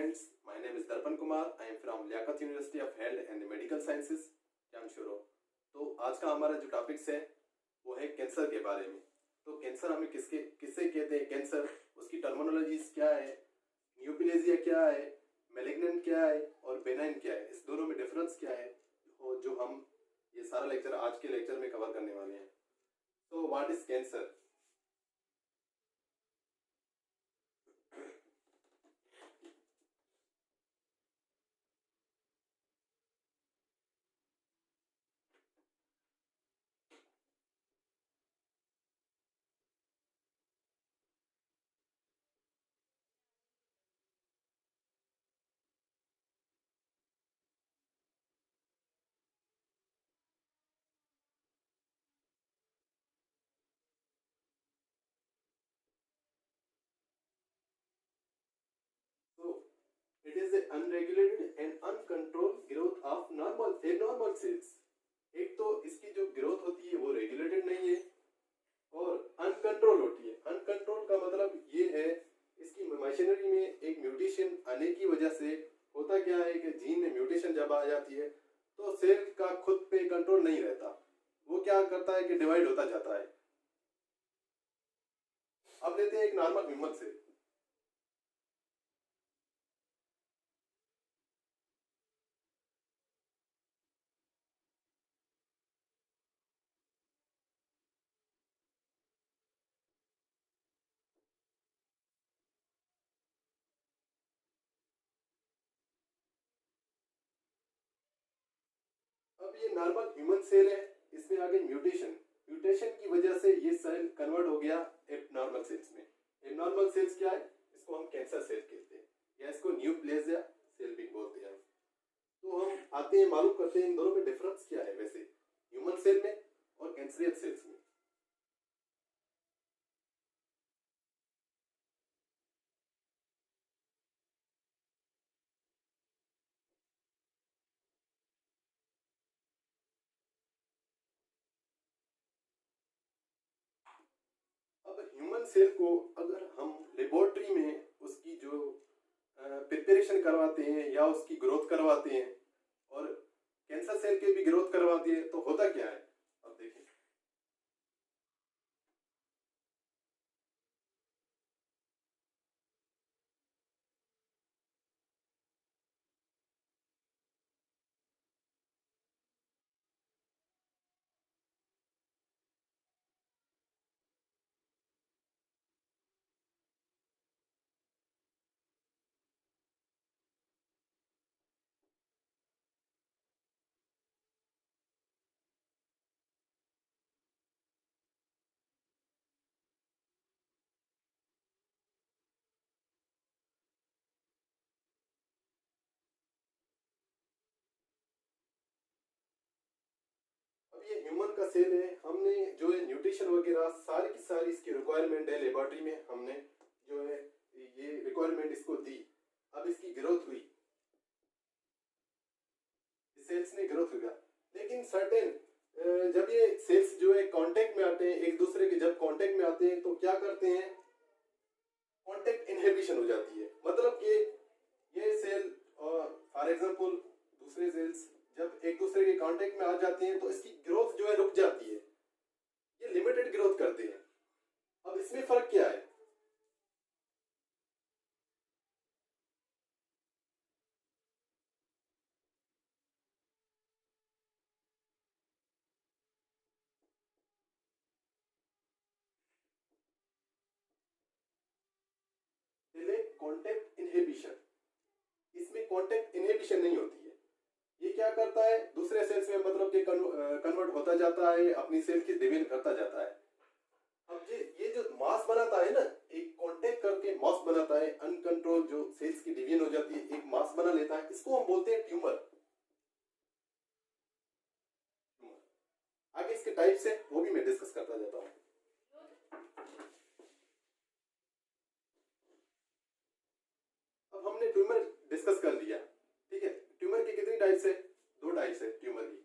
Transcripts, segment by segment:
friends, my name is Darpan Kumar. I am from Liaquat University of Health and Medical Sciences, Jamshoro. तो आज का हमारा जो topics है वो है कैंसर के बारे में। तो कैंसर हमें किससे कहते हैं, कैंसर उसकी टर्मिनोलॉजीज क्या है, न्यूप्लेजिया क्या है, मैलिग्नेंट क्या है और बेनाइन क्या है, इस दोनों में डिफरेंस क्या है, जो हम ये सारा लेक्चर आज के लेक्चर में कवर करने वाले हैं। तो what is cancer? It is the unregulated and uncontrolled growth of abnormal cells. एक तो इसकी जो ग्रोथ होती है वो रेगुलेटेड नहीं है और अनकंट्रोल होती है। अनकंट्रोल का मतलब ये है इसकी मशीनरी में एक म्यूटेशन आने की वजह से होता क्या है कि जीन में म्यूटेशन जब आ जाती है तो सेल का खुद पे कंट्रोल नहीं रहता, वो क्या करता है कि डिवाइड होता जाता है। अब लेते हैं एक नॉर्मल ह्यूमन सेल। अब ये नॉर्मल ह्यूमन सेल है, इसमें आ गई म्यूटेशन। म्यूटेशन की वजह से ये सेल कन्वर्ट हो गया एबनॉर्मल सेल्स में। एबनॉर्मल सेल्स क्या है? इसको हम कैंसर सेल कहते हैं या इसको न्यूप्लेजिया सेल भी बोलते हैं। तो हम आते हैं, मालूम करते हैं इन दोनों में डिफरेंस क्या है वैसे ह्यूमन सेल में और कैंसरियस सेल्स में। अब ह्यूमन सेल को अगर हम लेबोरेटरी में उसकी जो प्रिपरेशन करवाते हैं या उसकी ग्रोथ करवाते हैं और कैंसर सेल के भी ग्रोथ करवाते हैं तो होता क्या है? अब देखें, अब ये ह्यूमन का सेल है, हमने जो है न्यूट्रिशन वगैरह सारी की सारी इसकी रिक्वायरमेंट है लेबोरेटरी में, हमने जो है ये रिक्वायरमेंट इसको दी। अब इसकी ग्रोथ हुई, सेल्स ने ग्रोथ हुआ, लेकिन सर्टेन जब ये सेल्स जो है कांटेक्ट में आते हैं एक दूसरे के, जब कांटेक्ट में आते हैं तो क्या करते हैं, कांटेक्ट इनहिबिशन हो जाती है। मतलब कि ये सेल और फॉर एग्जांपल दूसरे सेल्स जब एक दूसरे के कांटेक्ट में आ जाते हैं तो इसकी ग्रोथ जो है रुक जाती है, ये लिमिटेड ग्रोथ करते हैं। अब इसमें फर्क क्या है? कांटेक्ट इनहिबिशन, इसमें कांटेक्ट इनहिबिशन नहीं होती है। ये क्या करता है, दूसरे सेल्स में मतलब कि कन्वर्ट होता जाता है, अपनी सेल की डिवीजन करता जाता है। अब ये जो मास बनाता है ना, एक कांटेक्ट करके मास बनाता है, अनकंट्रोल जो सेल्स की डिवीजन हो जाती है एक मास बना लेता है, इसको हम बोलते हैं ट्यूमर। आगे इसके टाइप्स है वो भी मैं डिस्कस करता जाता हूँ। अब हमने ट्यूमर डिस्कस कर लिया, ठीक है। ट्यूमर की कितनी टाइप्स है? दो टाइप्स है ट्यूमर की।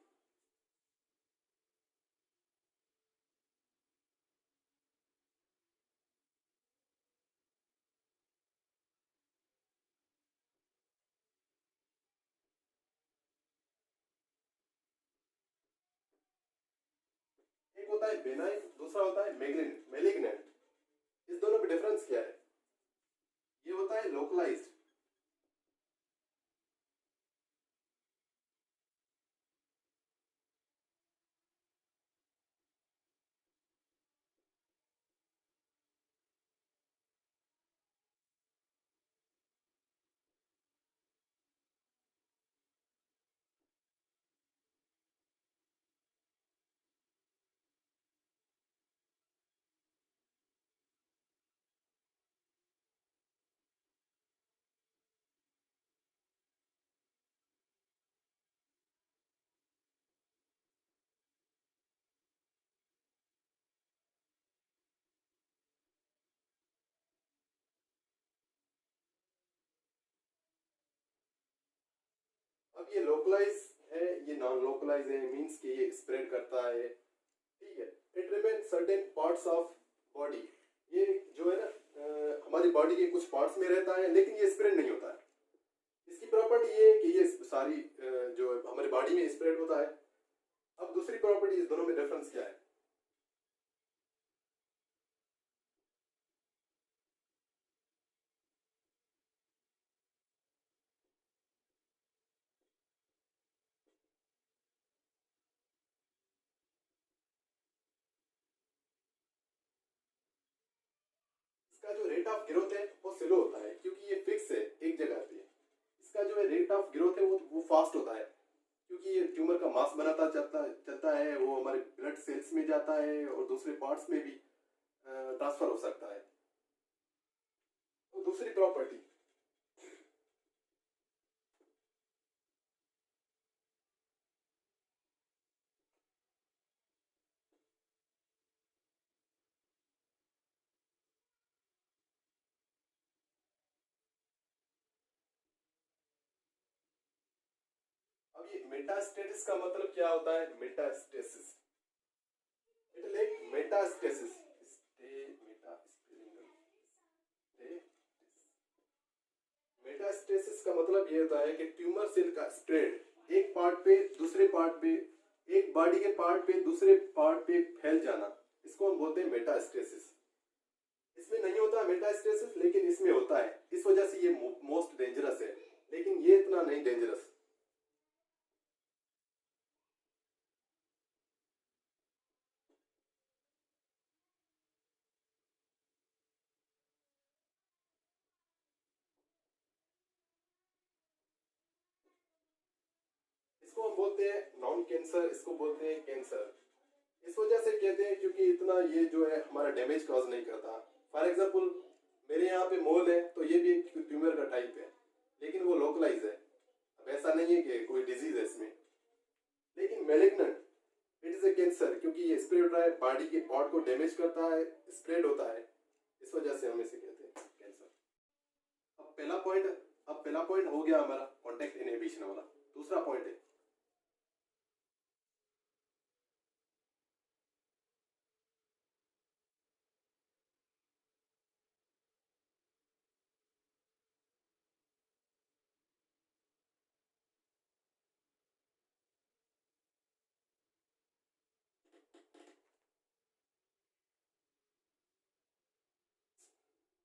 होता है बेनाइन, दूसरा होता है मेलिग्नेंट। इस दोनों में डिफरेंस क्या है? ये होता है लोकलाइज्ड। अब ये लोकलाइज है, ये नॉन लोकलाइज है, मींस कि ये स्प्रेड करता है, ठीक है। It remain certain parts of body. ये जो है ना हमारी बॉडी के कुछ पार्ट्स में रहता है, लेकिन ये स्प्रेड नहीं होता है। इसकी प्रॉपर्टी ये है कि ये सारी जो है हमारी बॉडी में स्प्रेड होता है। अब दूसरी प्रॉपर्टी, इस दोनों में डिफरेंस क्या है? इसका जो रेट ऑफ ग्रोथ है वो स्लो होता है, क्योंकि ये फिक्स है एक जगह पे। इसका जो है रेट ऑफ ग्रोथ है वो फास्ट होता है, क्योंकि ये ट्यूमर का मास बनाता चलता चलता है, वो हमारे ब्लड सेल्स में जाता है और दूसरे पार्ट्स में भी ट्रांसफर हो सकता है। तो दूसरी प्रॉपर्टी, अब ये मेटास्टेसिस का मतलब क्या होता है? Metastasis, it like metastasis, metastasis का मतलब ये होता है कि ट्यूमर सेल का स्प्रेड एक पार्ट पे दूसरे पार्ट पे, एक बॉडी के पार्ट पे दूसरे पार्ट पे फैल जाना, इसको हम बोलते हैं मेटास्टेसिस। इसमें नहीं होता मेटास्टेसिस, लेकिन इसमें होता है, इस वजह से ये मोस्ट डेंजरस है, लेकिन ये इतना नहीं डेंजरस। इसको हम बोलते हैं नॉन कैंसर, इसको बोलते हैं कैंसर। इस वजह से कहते हैं क्योंकि इतना ये जो है हमारा डैमेज कॉज नहीं करता। फॉर एग्जांपल मेरे यहाँ पे मोल है, तो ये भी एक ट्यूमर का टाइप है, लेकिन वो लोकलाइज है। अब ऐसा नहीं है कि कोई डिजीज है इसमें। लेकिन malignant, it is a cancer, क्योंकि ये स्प्रेड होता है, बॉडी के पार्ट को डैमेज करता है, स्प्रेड होता है, इस वजह से हम इसे कहते हैं कैंसर। अब पहला पॉइंट हो गया हमारा कॉन्टैक्ट इनहिबिशन वाला। दूसरा पॉइंट है,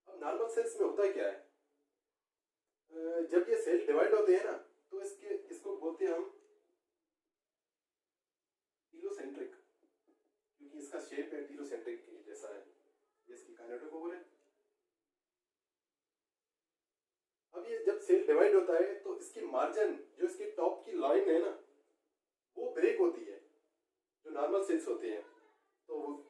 अब नॉर्मल सेल्स में होता क्या है? जब ये सेल डिवाइड होते हैं ना, तो इसको बोलते हैं हम टीलोसेंट्रिक, क्योंकि इसका शेप है टीलोसेंट्रिक के जैसा है। ये इसकी काइनेटोकोर है। अब ये जब सेल डिवाइड होता है, तो इसकी मार्जिन, जो इसकी टॉप की लाइन है ना, वो ब्रेक होती है, जो नॉर्मल सेल्स होते हैं। तो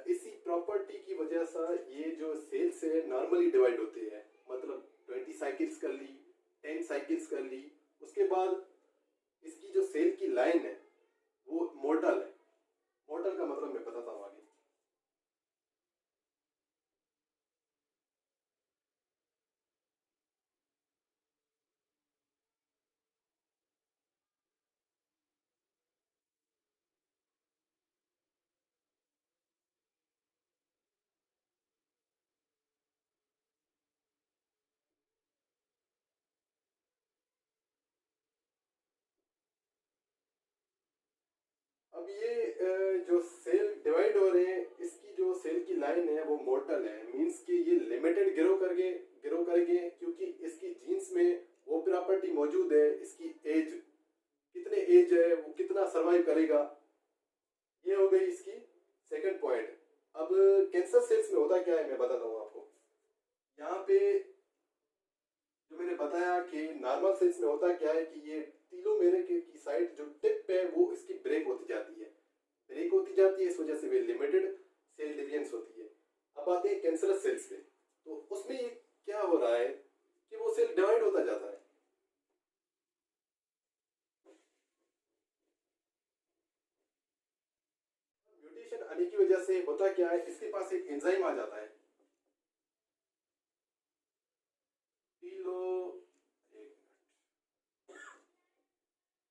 इसी प्रॉपर्टी की वजह से ये जो सेल्स है नॉर्मली डिवाइड होते हैं, मतलब 20 साइकिल्स कर ली, 10 साइकिल्स कर ली, उसके बाद इसकी जो सेल की लाइन है वो मोर्टल है। मोर्टल का मतलब मैं बताता हूँ आगे। अब ये जो सेल डिवाइड हो रहे हैं, इसकी जो सेल की लाइन है वो मोर्टल है, मींस कि ये लिमिटेड ग्रो करेंगे क्योंकि इसकी जीन्स में वो प्रॉपर्टी मौजूद है। इसकी एज कितने एज है, वो कितना सरवाइव करेगा, ये हो गई इसकी सेकंड पॉइंट। अब कैंसर सेल्स में होता क्या है मैं बताता हूँ आपको। यहाँ पे जो मैंने बताया कि नॉर्मल सेल्स में होता क्या है कि ये टीलोमेर की साइड जो टिप है वो इसकी ब्रेक होती जाती है, इस वजह से वे लिमिटेड सेल डिविजन्स होती है। अब आते हैं कैंसरस सेल्स पे, तो उसमें ये क्या हो रहा है कि वो सेल डिवाइड होता जाता है। म्यूटेशन आने की वजह से होता क्या है, इसके पास एक एंजाइम आ जाता है, टीलो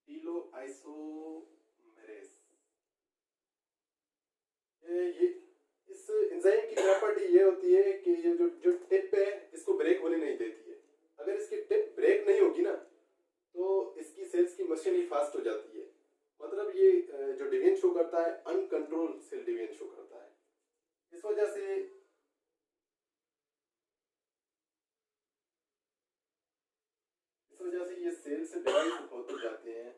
टीलो आइसोमेरेस। ये इस एंजाइम की प्रॉपर्टी ये होती है कि ये जो टिप है इसको ब्रेक होने नहीं देती है। अगर इसकी टिप ब्रेक नहीं होगी ना तो इसकी सेल्स की मशीनरी फास्ट हो जाती है। मतलब ये जो डिवीजन शो करता है अनकंट्रोल सेल डिवीजन शो करता है। इस वजह से ये सेल्स डिवाइड होते जाते हैं।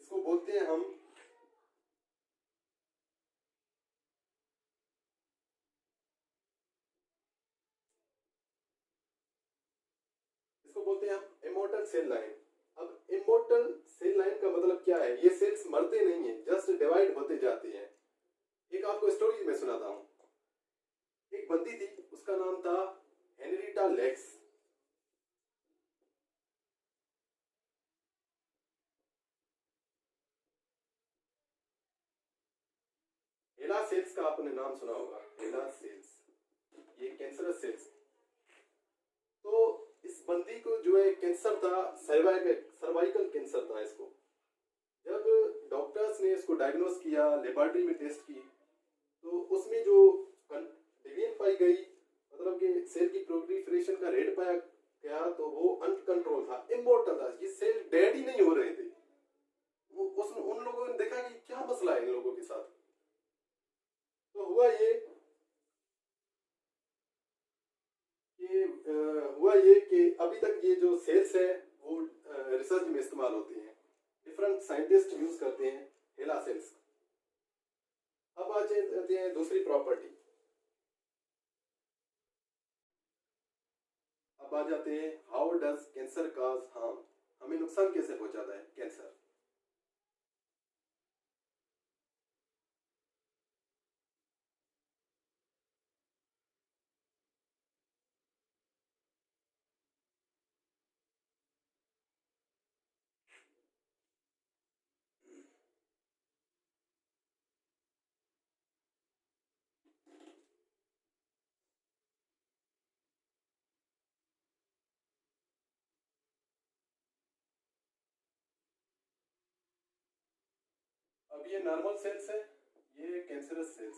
इसको बोलते हैं हम इमोर्टल सेल लाइन। अब इमोर्टल सेल लाइन का मतलब क्या है, ये सेल्स मरते नहीं है, जस्ट डिवाइड होते जाते हैं। एक आपको स्टोरी में सुनाता हूँ। एक बंदी थी, उसका नाम था हेनरीटा लेक्स। हेला सेल्स का आपने नाम सुना होगा, हेला सेल्स, ये कैंसरस सेल्स। तो इस बंदी को जो है कैंसर था, सर्वाइकल कैंसर था इसको। जब डॉक्टर्स ने इसको डायग्नोस किया, लेबोरेटरी में टेस्ट की, तो उसमें जो डिवीजन पाई गई, मतलब कि सेल की प्रोलिफरेशन का रेट पाया गया, तो वो अनकंट्रोल था, इमोर्टल था, ये सेल डेड ही नहीं हो रहे थे। उन लोगों ने देखा कि क्या मसला है इन लोगों के साथ। तो हुआ ये कि अभी तक ये जो सेल्स है वो रिसर्च में इस्तेमाल होते हैं, डिफरेंट साइंटिस्ट यूज करते हैं हेला सेल्स। अब आ जाते हैं दूसरी प्रॉपर्टी। अब आ जाते हैं how does cancer cause harm, हमें नुकसान कैसे पहुंचाता है कैंसर। अब ये नॉर्मल सेल्स है, ये कैंसरस सेल्स।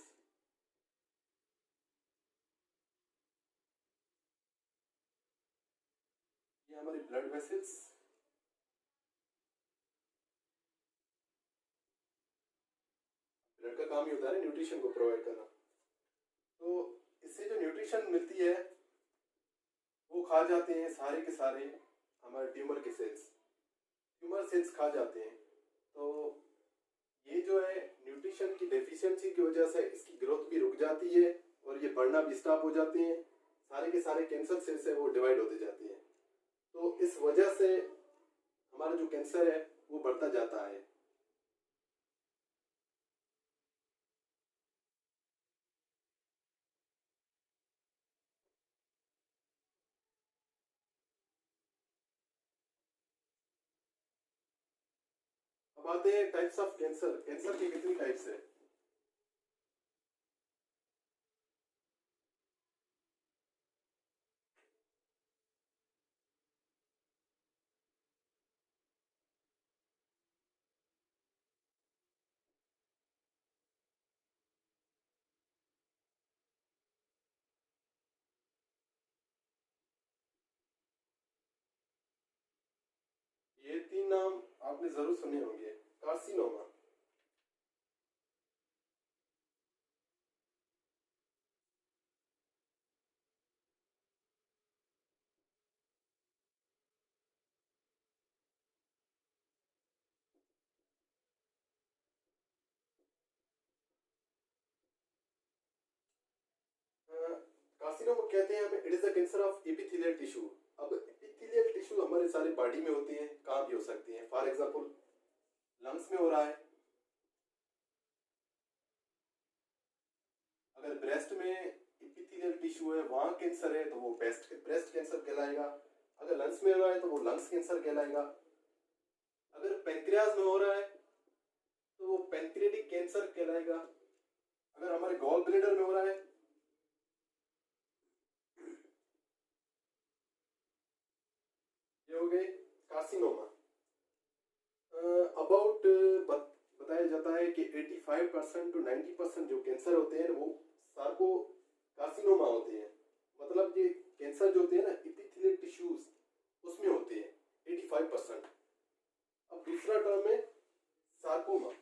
ये हमारे ब्लड वेसल्स। ब्लड का काम ही होता है न्यूट्रिशन को प्रोवाइड करना। तो इससे जो न्यूट्रिशन मिलती है वो खा जाते हैं सारे के सारे हमारे ट्यूमर सेल्स खा जाते हैं। तो ये जो है न्यूट्रिशन की डेफिशिएंसी की वजह से इसकी ग्रोथ भी रुक जाती है और ये बढ़ना भी स्टॉप हो जाते हैं। सारे के सारे कैंसर सेल्स है वो डिवाइड होते जाते हैं। तो इस वजह से हमारा जो कैंसर है वो बढ़ता जाता है। अब आते हैं टाइप्स ऑफ कैंसर। कैंसर की कितनी टाइप्स है। ये 3 नाम आपने जरूर सुने होंगे। कार्सिनोमा, कार्सिनोमा कहते हैं हमें, it is the cancer of epithelial tissue. अब एपिथेलियल टिश्यू हमारे सारे बॉडी में होती हैं, कहाँ भी हो सकती हैं। फॉर एग्जांपल लंग्स में हो रहा है, अगर ब्रेस्ट में एपिथेलियल टिश्यू है वहां कैंसर है तो वो ब्रेस्ट कैंसर कहलाएगा। अगर लंग्स में हो रहा है तो वो लंग्स कैंसर कहलाएगा। अगर पैंक्रियाज में हो रहा है तो वो पैंक्रियाटिक कैंसर कहलाएगा। अगर हमारे गॉल ब्लैडर में हो रहा है, ये हो गए कार्सिनोमा। अबाउट बताया जाता है कि 85% टू 90% जो कैंसर होते हैं वो सार्को कार्सिनोमा होते हैं। मतलब ये कैंसर जो होते हैं ना एपिथेलियल टिश्यूज उसमें होते हैं 85%। अब दूसरा टर्म है sarcoma.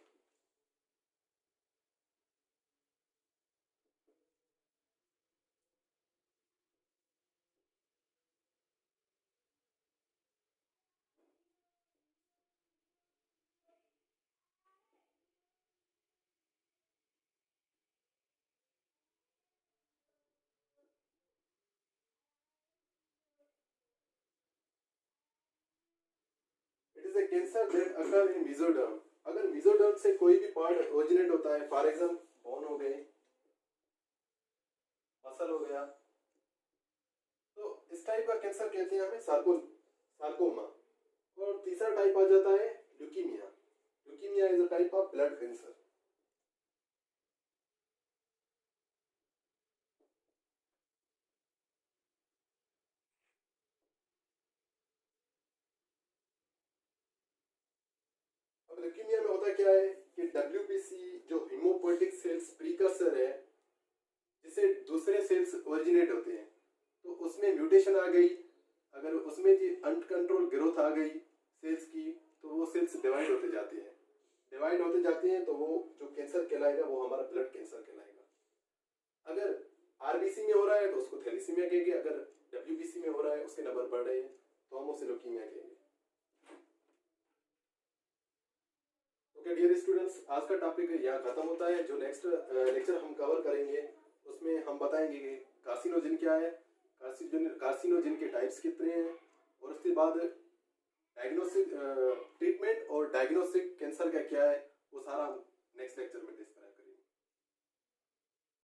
It is a cancer that occur in mesoderm. अगर मेसोडर्म से कोई भी पार्ट ओरिजिनेट होता है, फॉर एग्जाम्पल बोन हो गए, मसल हो गया, तो इस टाइप का कैंसर कहते हैं हमें सार्कोमा। और तीसरा टाइप आ जाता है leukaemia. Leukaemia is a type of blood cancer. अब ल्यूकीमिया में होता क्या है कि डब्ल्यूबीसी जो हीमोपोएटिक सेल्स प्रीकर्सर है, जिससे दूसरे सेल्स ओरिजिनेट होते हैं, तो उसमें म्यूटेशन आ गई। अगर उसमें जी अनकंट्रोल ग्रोथ आ गई सेल्स की, तो वो सेल्स डिवाइड होते जाते हैं। डिवाइड होते जाते हैं तो वो जो कैंसर कहलाएगा वो हमारा ब्लड कैंसर कहलाएगा। अगर आरबीसी में हो रहा है तो उसको थैलेसीमिया कहेंगे। अगर डब्ल्यूबीसी में हो रहा है, उसके नंबर बढ़ रहे हैं, तो हम उसे ल्यूकीमिया कहेंगे। ओके डियर स्टूडेंट्स, आज का टॉपिक यहाँ खत्म होता है। जो नेक्स्ट लेक्चर हम कवर करेंगे उसमें हम बताएंगे कि कार्सिनोजन क्या है, कार्सिनोजन के टाइप्स कितने हैं, और उसके बाद डायग्नोस्टिक ट्रीटमेंट और डायग्नोस्टिक कैंसर का क्या है, वो सारा हम नेक्स्ट लेक्चर में डिस्कस